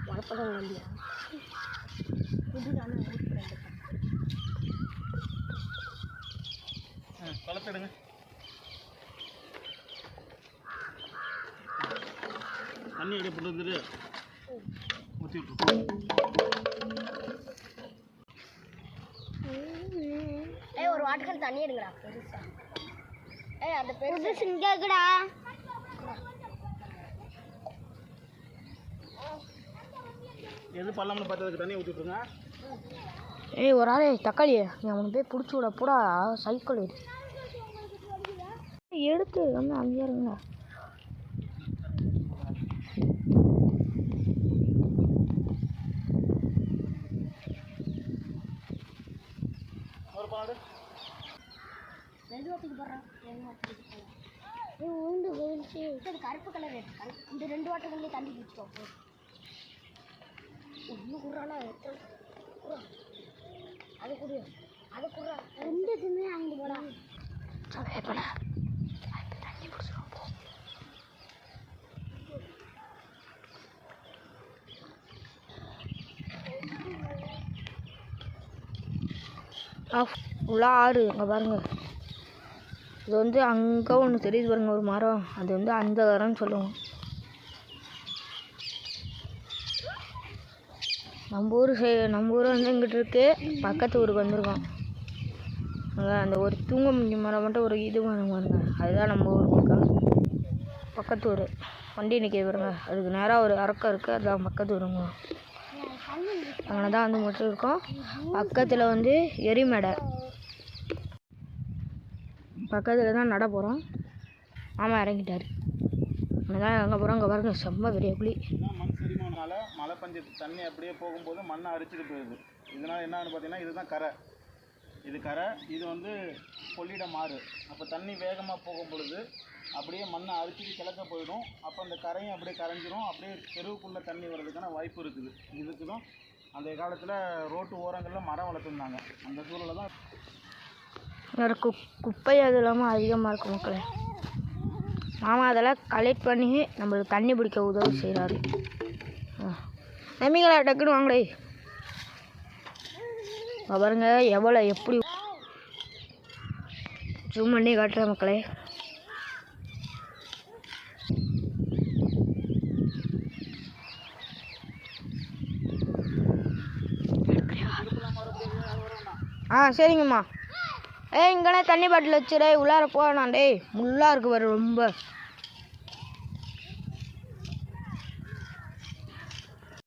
வளப்படம் இல்லையா வளர்த்துடுங்க. தண்ணி அப்படியே போட்டு வந்துட்டு ஊற்றி விட்டுருக்கோம். ஒரு வாட்டுக்கு தண்ணி எடுங்கடா பெருசா. அந்த பெருசு சிங்கடா. எது பல்லாமல் பார்த்ததுக்கு தண்ணி ஊற்றி விட்டுருங்க. ஒரு ஆளே தக்காளி நீ அவனை போய் பிடிச்சி விட போடா. சைக்கிள் எடுத்து வந்து அங்கேயா இருங்களா. ஒரு பாடு உண்டு போயிடுச்சு. கருப்பு கலர் இந்த 2 வாட்டர்களே தண்ணி பிடிச்சிட்டோம். ஒன்று குடுறானா அது குடு அது குடுறா 2 அங்கே போடா. தண்ணி பிடிச்சிடும். ஃபுல்லாக ஆறு. அங்கே பாருங்க, இது வந்து அங்கே ஒன்று தெரியுது பாருங்க, ஒரு மரம். அது வந்து அந்த மரம்னு சொல்லுவோம். நம்ம ஊர் வந்து இங்கிட்டு இருக்கு. பக்கத்து ஊருக்கு வந்திருக்கோம். அங்கே அந்த ஒரு தூங்க முடிஞ்ச மரம் மட்டும் ஒரு இது மரம் பாருங்க, அதுதான் நம்ம ஊர் பக்கத்து ஊர். வண்டி நிற்கிது பாருங்க, அதுக்கு நேராக ஒரு அரக்கம் இருக்குது, அதுதான் பக்கத்து ஊருங்க. அங்கே தான் வந்து மட்டும் இருக்கோம். பக்கத்தில் வந்து எரிமடை, பக்கத்தில் தான் நட போகிறோம். மாமா இறங்கிட்டார். அங்கே தான் எங்கே போகிறோம். அங்கே பாருங்க, செம்ம பெரிய குழி. மண் செரிமானால மழை பஞ்சு தண்ணி அப்படியே போகும்போது மண்ணை அரிச்சிட்டு போயிடுது. இதனால் என்னன்னு பார்த்தீங்கன்னா, இதுதான் கரை. இது கரை. இது வந்து கொள்ளிடம் ஆறு. அப்போ தண்ணி வேகமாக போகும் பொழுது அப்படியே மண்ணை அரிச்சிட்டு கிழக்க போயிடும். அப்போ அந்த கரையும் அப்படியே கரைஞ்சிரும். அப்படியே தெருவுக்குள்ளே தண்ணி வர்றதுக்கான வாய்ப்பு இருக்குது. இதுக்கு தான் அந்த காலத்தில் ரோட்டு ஓரங்களில் மரம் வளர்த்துருந்தாங்க. அந்த சூழலில் தான் வேறு குப்பை அது இல்லாமல் அதிகமாக இருக்கும் மக்களே. மாமா அதெல்லாம் கலெக்ட் பண்ணி நம்மளுக்கு தண்ணி பிடிக்க உதவி செய்கிறாரு. நம்பிங்களா டக்குன்னு வாங்களே. பாருங்க எவ்வளோ எப்படி ஜூம் பண்ணி காட்டுறேன் மக்களே. சரிங்கம்மா. இங்கேனே தண்ணி பாட்டில் வச்சுடே உள்ளார போவேண்ணா. டேய் முள்ளாக இருக்குது பாரு ரொம்ப.